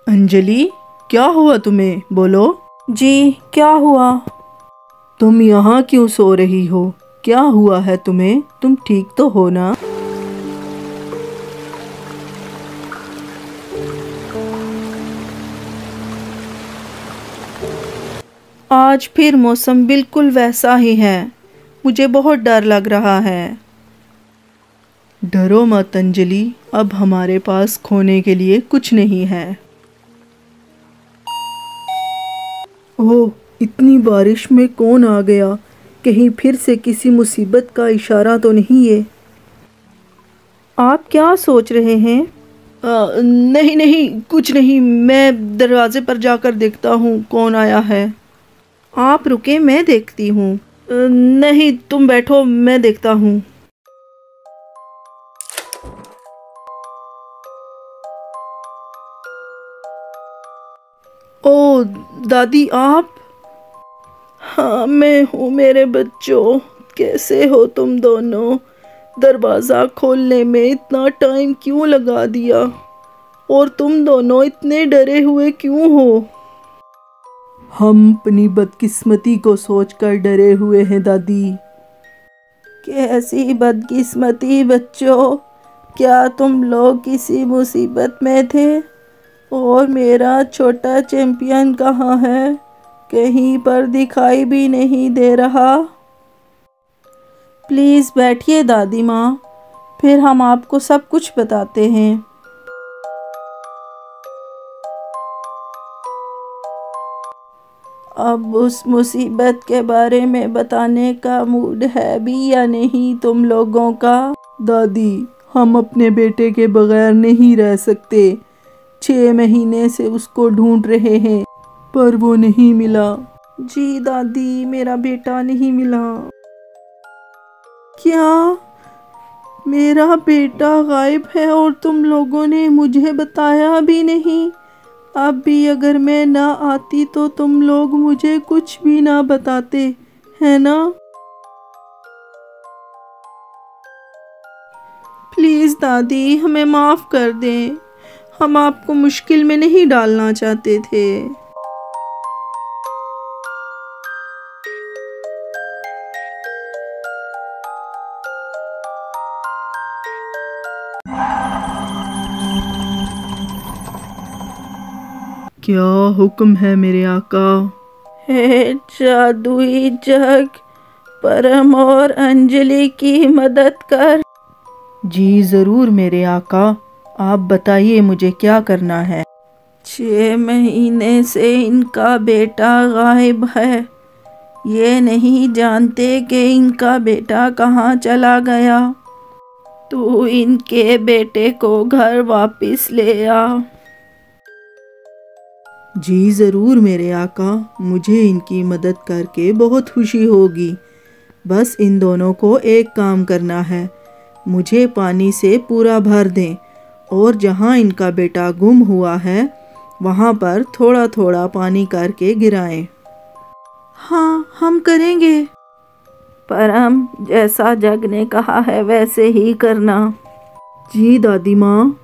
अंजलि, क्या हुआ तुम्हें? बोलो। जी क्या हुआ? तुम यहाँ क्यों सो रही हो? क्या हुआ है तुम्हें? तुम ठीक तो हो ना? आज फिर मौसम बिल्कुल वैसा ही है। मुझे बहुत डर लग रहा है। डरो मत अंजलि, अब हमारे पास खोने के लिए कुछ नहीं है। ओह, इतनी बारिश में कौन आ गया? कहीं फिर से किसी मुसीबत का इशारा तो नहीं है? आप क्या सोच रहे हैं? नहीं नहीं, कुछ नहीं। मैं दरवाजे पर जाकर देखता हूँ कौन आया है। आप रुके, मैं देखती हूँ। नहीं, तुम बैठो, मैं देखता हूँ। ओ दादी, आप? हाँ मैं हूँ मेरे बच्चों। कैसे हो तुम दोनों? दरवाज़ा खोलने में इतना टाइम क्यों लगा दिया? और तुम दोनों इतने डरे हुए क्यों हो? हम अपनी बदकिस्मती को सोचकर डरे हुए हैं दादी। कैसी बदकिस्मती बच्चों? क्या तुम लोग किसी मुसीबत में थे? और मेरा छोटा चैंपियन कहाँ है? कहीं पर दिखाई भी नहीं दे रहा। प्लीज़ बैठिए दादी माँ, फिर हम आपको सब कुछ बताते हैं। अब उस मुसीबत के बारे में बताने का मूड है भी या नहीं तुम लोगों का? दादी, हम अपने बेटे के बगैर नहीं रह सकते। 6 महीने से उसको ढूंढ रहे हैं पर वो नहीं मिला। जी दादी, मेरा बेटा नहीं मिला। क्या? मेरा बेटा गायब है और तुम लोगों ने मुझे बताया भी नहीं? अब भी अगर मैं ना आती तो तुम लोग मुझे कुछ भी ना बताते, है ना? प्लीज़ दादी, हमें माफ़ कर दें। हम आपको मुश्किल में नहीं डालना चाहते थे। क्या हुक्म है मेरे आका? हे जादुई जग, परम और अंजलि की मदद कर। जी ज़रूर मेरे आका, आप बताइए मुझे क्या करना है। 6 महीने से इनका बेटा गायब है। ये नहीं जानते कि इनका बेटा कहाँ चला गया। तो इनके बेटे को घर वापस ले आ। जी ज़रूर मेरे आका, मुझे इनकी मदद करके बहुत खुशी होगी। बस इन दोनों को एक काम करना है, मुझे पानी से पूरा भर दें और जहाँ इनका बेटा गुम हुआ है वहाँ पर थोड़ा थोड़ा पानी करके गिराएं। हाँ, हम करेंगे। परम, जैसा जग ने कहा है वैसे ही करना। जी दादी माँ।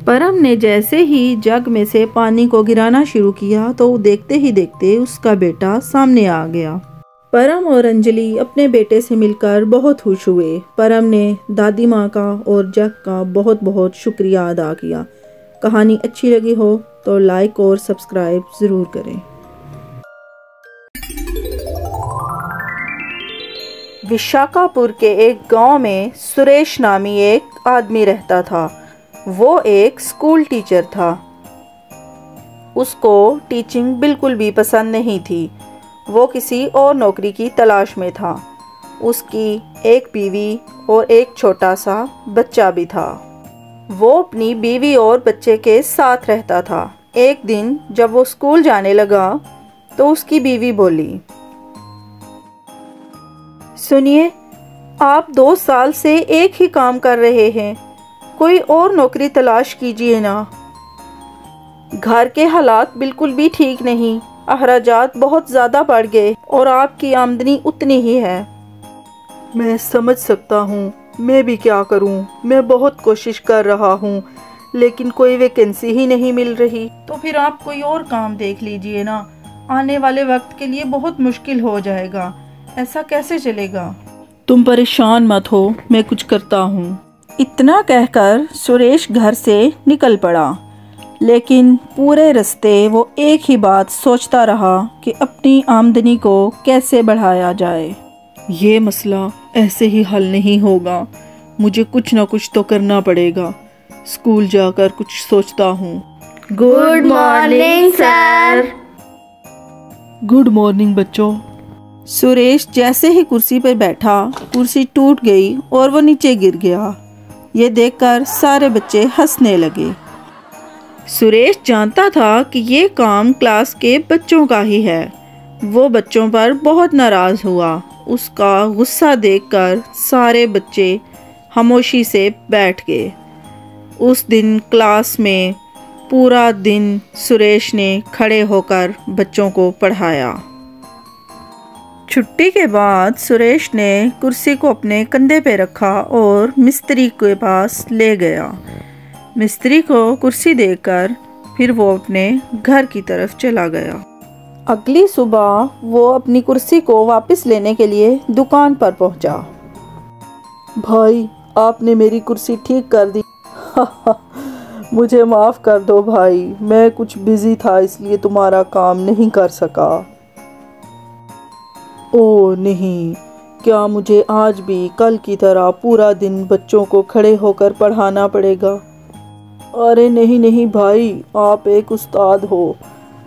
परम ने जैसे ही जग में से पानी को गिराना शुरू किया तो देखते ही देखते उसका बेटा सामने आ गया। परम और अंजलि अपने बेटे से मिलकर बहुत खुश हुए। परम ने दादी माँ का और जग का बहुत बहुत शुक्रिया अदा किया। कहानी अच्छी लगी हो तो लाइक और सब्सक्राइब ज़रूर करें। विशाखापुर के एक गांव में सुरेश नामी एक आदमी रहता था। वो एक स्कूल टीचर था। उसको टीचिंग बिल्कुल भी पसंद नहीं थी। वो किसी और नौकरी की तलाश में था। उसकी एक बीवी और एक छोटा सा बच्चा भी था। वो अपनी बीवी और बच्चे के साथ रहता था। एक दिन जब वो स्कूल जाने लगा तो उसकी बीवी बोली, सुनिए, आप 2 साल से एक ही काम कर रहे हैं, कोई और नौकरी तलाश कीजिए ना। घर के हालात बिल्कुल भी ठीक नहीं, अखराजात बहुत ज़्यादा बढ़ गए और आपकी आमदनी उतनी ही है। मैं समझ सकता हूँ, मैं भी क्या करूँ। मैं बहुत कोशिश कर रहा हूँ लेकिन कोई वैकेंसी ही नहीं मिल रही। तो फिर आप कोई और काम देख लीजिए ना। आने वाले वक्त के लिए बहुत मुश्किल हो जाएगा। ऐसा कैसे चलेगा? तुम परेशान मत हो, मैं कुछ करता हूँ। इतना कहकर सुरेश घर से निकल पड़ा। लेकिन पूरे रास्ते वो एक ही बात सोचता रहा कि अपनी आमदनी को कैसे बढ़ाया जाए। ये मसला ऐसे ही हल नहीं होगा, मुझे कुछ ना कुछ तो करना पड़ेगा। स्कूल जाकर कुछ सोचता हूँ। Good morning sir. Good morning बच्चों। सुरेश जैसे ही कुर्सी पर बैठा, कुर्सी टूट गई और वो नीचे गिर गया। ये देखकर सारे बच्चे हंसने लगे। सुरेश जानता था कि ये काम क्लास के बच्चों का ही है। वो बच्चों पर बहुत नाराज़ हुआ। उसका गुस्सा देखकर सारे बच्चे खामोशी से बैठ गए। उस दिन क्लास में पूरा दिन सुरेश ने खड़े होकर बच्चों को पढ़ाया। छुट्टी के बाद सुरेश ने कुर्सी को अपने कंधे पे रखा और मिस्त्री के पास ले गया। मिस्त्री को कुर्सी देकर फिर वो अपने घर की तरफ चला गया। अगली सुबह वो अपनी कुर्सी को वापस लेने के लिए दुकान पर पहुंचा। भाई, आपने मेरी कुर्सी ठीक कर दी। मुझे माफ़ कर दो भाई, मैं कुछ बिज़ी था इसलिए तुम्हारा काम नहीं कर सका। ओह नहीं, क्या मुझे आज भी कल की तरह पूरा दिन बच्चों को खड़े होकर पढ़ाना पड़ेगा? अरे नहीं नहीं भाई, आप एक उस्ताद हो,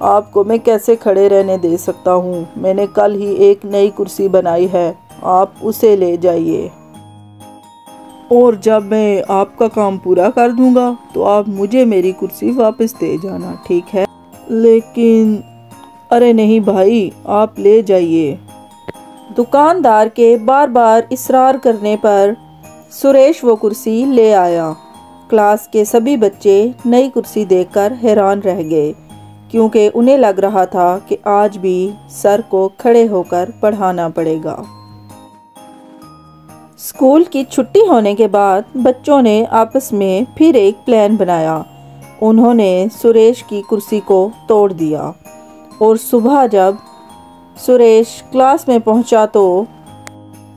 आपको मैं कैसे खड़े रहने दे सकता हूँ। मैंने कल ही एक नई कुर्सी बनाई है, आप उसे ले जाइए। और जब मैं आपका काम पूरा कर दूंगा तो आप मुझे मेरी कुर्सी वापस दे जाना, ठीक है? लेकिन अरे नहीं भाई, आप ले जाइए। दुकानदार के बार बार इसरार करने पर सुरेश वो कुर्सी ले आया। क्लास के सभी बच्चे नई कुर्सी देखकर हैरान रह गए, क्योंकि उन्हें लग रहा था कि आज भी सर को खड़े होकर पढ़ाना पड़ेगा। स्कूल की छुट्टी होने के बाद बच्चों ने आपस में फिर एक प्लान बनाया। उन्होंने सुरेश की कुर्सी को तोड़ दिया और सुबह जब सुरेश क्लास में पहुंचा तो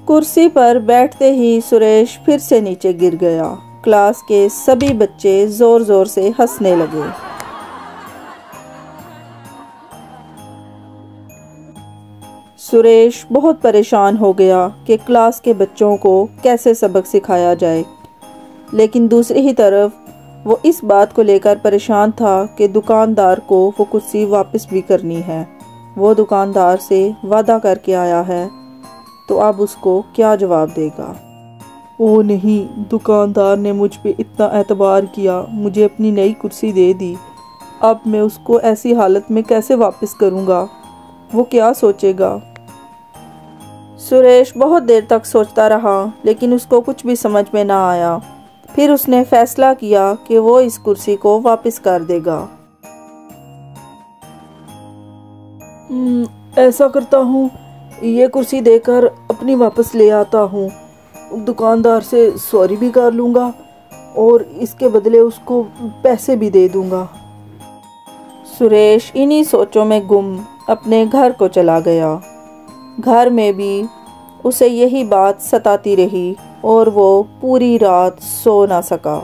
कुर्सी पर बैठते ही सुरेश फिर से नीचे गिर गया। क्लास के सभी बच्चे ज़ोर ज़ोर से हंसने लगे। सुरेश बहुत परेशान हो गया कि क्लास के बच्चों को कैसे सबक सिखाया जाए, लेकिन दूसरी ही तरफ वो इस बात को लेकर परेशान था कि दुकानदार को वो कुर्सी वापस भी करनी है। वो दुकानदार से वादा करके आया है, तो अब उसको क्या जवाब देगा? ओह नहीं, दुकानदार ने मुझ पे इतना एतबार किया, मुझे अपनी नई कुर्सी दे दी। अब मैं उसको ऐसी हालत में कैसे वापस करूँगा? वो क्या सोचेगा? सुरेश बहुत देर तक सोचता रहा, लेकिन उसको कुछ भी समझ में ना आया। फिर उसने फैसला किया कि वो इस कुर्सी को वापस कर देगा। ऐसा करता हूँ, ये कुर्सी देकर अपनी वापस ले आता हूँ, दुकानदार से सॉरी भी कर लूँगा और इसके बदले उसको पैसे भी दे दूँगा। सुरेश इन्हीं सोचों में गुम अपने घर को चला गया। घर में भी उसे यही बात सताती रही और वो पूरी रात सो ना सका।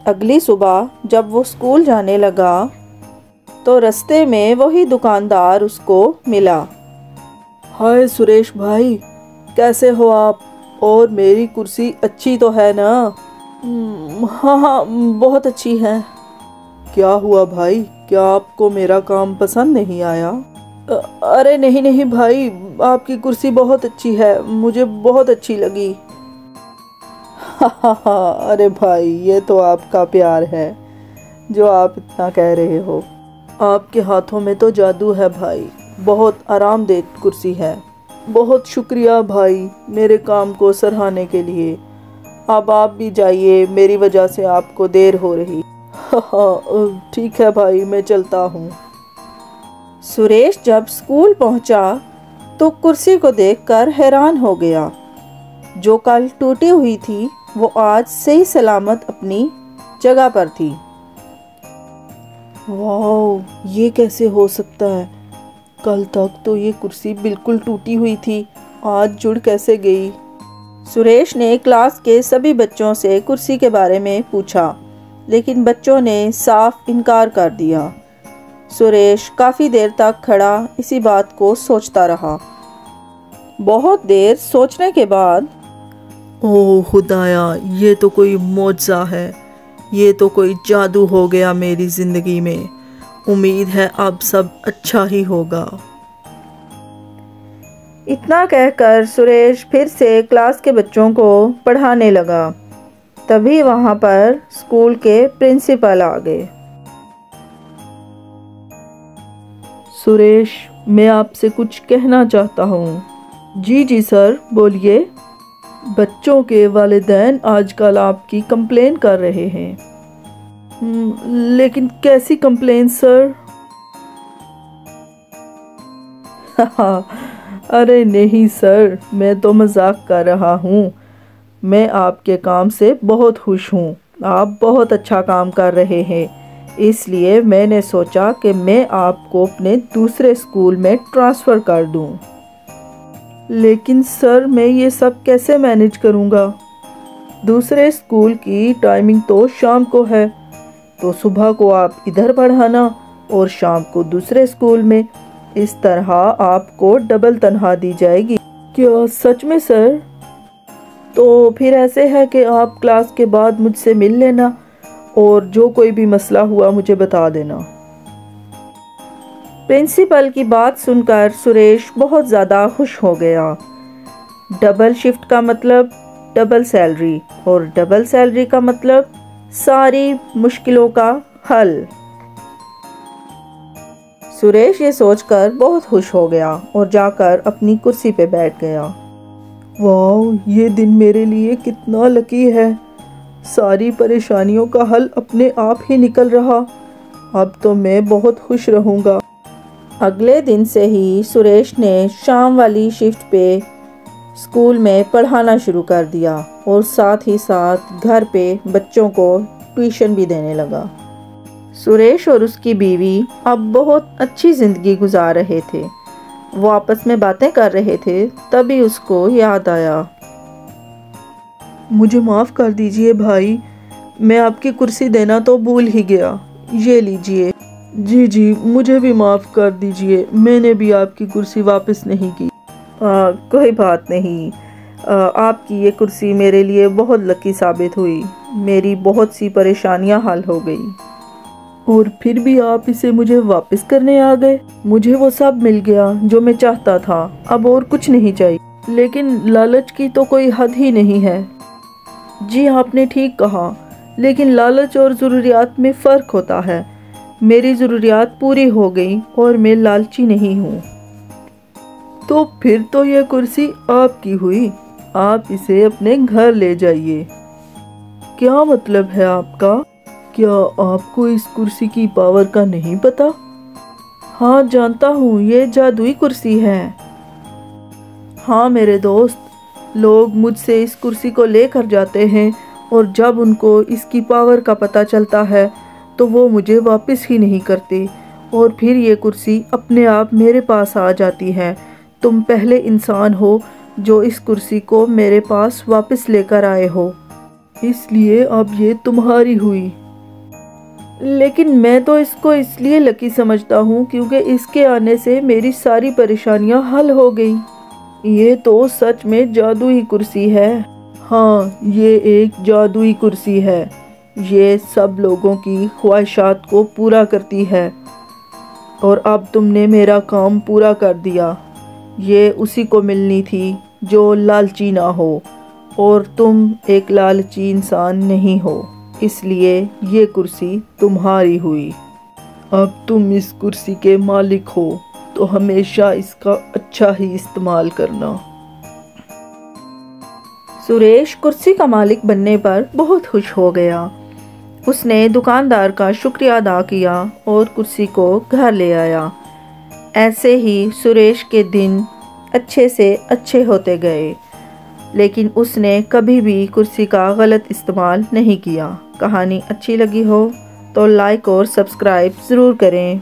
अगली सुबह जब वो स्कूल जाने लगा तो रास्ते में वही दुकानदार उसको मिला। हाय सुरेश भाई, कैसे हो आप? और मेरी कुर्सी अच्छी तो है ना? हाँ हाँ, बहुत अच्छी है। क्या हुआ भाई, क्या आपको मेरा काम पसंद नहीं आया? अरे नहीं नहीं भाई, आपकी कुर्सी बहुत अच्छी है, मुझे बहुत अच्छी लगी। अरे भाई, ये तो आपका प्यार है जो आप इतना कह रहे हो। आपके हाथों में तो जादू है भाई, बहुत आरामदेह कुर्सी है। बहुत शुक्रिया भाई मेरे काम को सराहने के लिए। अब आप भी जाइए, मेरी वजह से आपको देर हो रही। ठीक है भाई, मैं चलता हूँ। सुरेश जब स्कूल पहुंचा तो कुर्सी को देखकर हैरान हो गया। जो कल टूटी हुई थी वो आज सही सलामत अपनी जगह पर थी। वाह, ये कैसे हो सकता है? कल तक तो ये कुर्सी बिल्कुल टूटी हुई थी, आज जुड़ कैसे गई? सुरेश ने क्लास के सभी बच्चों से कुर्सी के बारे में पूछा, लेकिन बच्चों ने साफ इनकार कर दिया। सुरेश काफ़ी देर तक खड़ा इसी बात को सोचता रहा। बहुत देर सोचने के बाद, ओह खुदाया, ये तो कोई मौजज़ा है, ये तो कोई जादू हो गया मेरी ज़िंदगी में। उम्मीद है अब सब अच्छा ही होगा। इतना कहकर सुरेश फिर से क्लास के बच्चों को पढ़ाने लगा। तभी वहाँ पर स्कूल के प्रिंसिपल आ गए। सुरेश, मैं आपसे कुछ कहना चाहता हूँ। जी सर, बोलिए। बच्चों के वालिदैन आजकल आपकी कंप्लेन कर रहे हैं। लेकिन कैसी कंप्लेन सर? अरे नहीं सर, मैं तो मजाक कर रहा हूँ। मैं आपके काम से बहुत खुश हूँ, आप बहुत अच्छा काम कर रहे हैं, इसलिए मैंने सोचा कि मैं आपको अपने दूसरे स्कूल में ट्रांसफ़र कर दूँ। लेकिन सर, मैं ये सब कैसे मैनेज करूँगा? दूसरे स्कूल की टाइमिंग तो शाम को है, तो सुबह को आप इधर पढ़ाना और शाम को दूसरे स्कूल में। इस तरह आपको डबल तनख्वाह दी जाएगी। क्या सच में सर? तो फिर ऐसे है कि आप क्लास के बाद मुझसे मिल लेना और जो कोई भी मसला हुआ मुझे बता देना। प्रिंसिपल की बात सुनकर सुरेश बहुत ज़्यादा खुश हो गया। डबल शिफ्ट का मतलब डबल सैलरी और डबल सैलरी का मतलब सारी मुश्किलों का हल। सुरेश ये सोचकर बहुत खुश हो गया और जाकर अपनी कुर्सी पे बैठ गया। वाह, ये दिन मेरे लिए कितना लकी है। सारी परेशानियों का हल अपने आप ही निकल रहा। अब तो मैं बहुत खुश रहूँगा। अगले दिन से ही सुरेश ने शाम वाली शिफ्ट पे स्कूल में पढ़ाना शुरू कर दिया और साथ ही साथ घर पे बच्चों को ट्यूशन भी देने लगा। सुरेश और उसकी बीवी अब बहुत अच्छी ज़िंदगी गुजार रहे थे। वो आपस में बातें कर रहे थे, तभी उसको याद आया। मुझे माफ़ कर दीजिए भाई, मैं आपकी कुर्सी देना तो भूल ही गया। ये लीजिए। जी, मुझे भी माफ़ कर दीजिए, मैंने भी आपकी कुर्सी वापस नहीं की। कोई बात नहीं। आपकी ये कुर्सी मेरे लिए बहुत लकी साबित हुई। मेरी बहुत सी परेशानियां हल हो गई। और फिर भी आप इसे मुझे वापस करने आ गए। मुझे वो सब मिल गया जो मैं चाहता था, अब और कुछ नहीं चाहिए। लेकिन लालच की तो कोई हद ही नहीं है। जी, आपने ठीक कहा, लेकिन लालच और ज़रूरियात में फ़र्क होता है। मेरी ज़रूरियात पूरी हो गई और मैं लालची नहीं हूँ। तो फिर तो यह कुर्सी आपकी हुई। आप इसे अपने घर ले जाइए। क्या मतलब है आपका? क्या आपको इस कुर्सी की पावर का नहीं पता? हाँ, जानता हूँ, ये जादुई कुर्सी है। हाँ मेरे दोस्त, लोग मुझसे इस कुर्सी को लेकर जाते हैं और जब उनको इसकी पावर का पता चलता है तो वो मुझे वापस ही नहीं करते और फिर ये कुर्सी अपने आप मेरे पास आ जाती है। तुम पहले इंसान हो जो इस कुर्सी को मेरे पास वापस लेकर आए हो, इसलिए अब ये तुम्हारी हुई। लेकिन मैं तो इसको इसलिए लकी समझता हूँ क्योंकि इसके आने से मेरी सारी परेशानियाँ हल हो गई। ये तो सच में जादुई कुर्सी है। हाँ, ये एक जादुई कुर्सी है। ये सब लोगों की ख्वाहिशात को पूरा करती है और अब तुमने मेरा काम पूरा कर दिया। ये उसी को मिलनी थी जो लालची ना हो और तुम एक लालची इंसान नहीं हो, इसलिए ये कुर्सी तुम्हारी हुई। अब तुम इस कुर्सी के मालिक हो तो हमेशा इसका अच्छा ही इस्तेमाल करना। सुरेश कुर्सी का मालिक बनने पर बहुत खुश हो गया। उसने दुकानदार का शुक्रिया अदा किया और कुर्सी को घर ले आया। ऐसे ही सुरेश के दिन अच्छे से अच्छे होते गए, लेकिन उसने कभी भी कुर्सी का गलत इस्तेमाल नहीं किया। कहानी अच्छी लगी हो तो लाइक और सब्सक्राइब ज़रूर करें।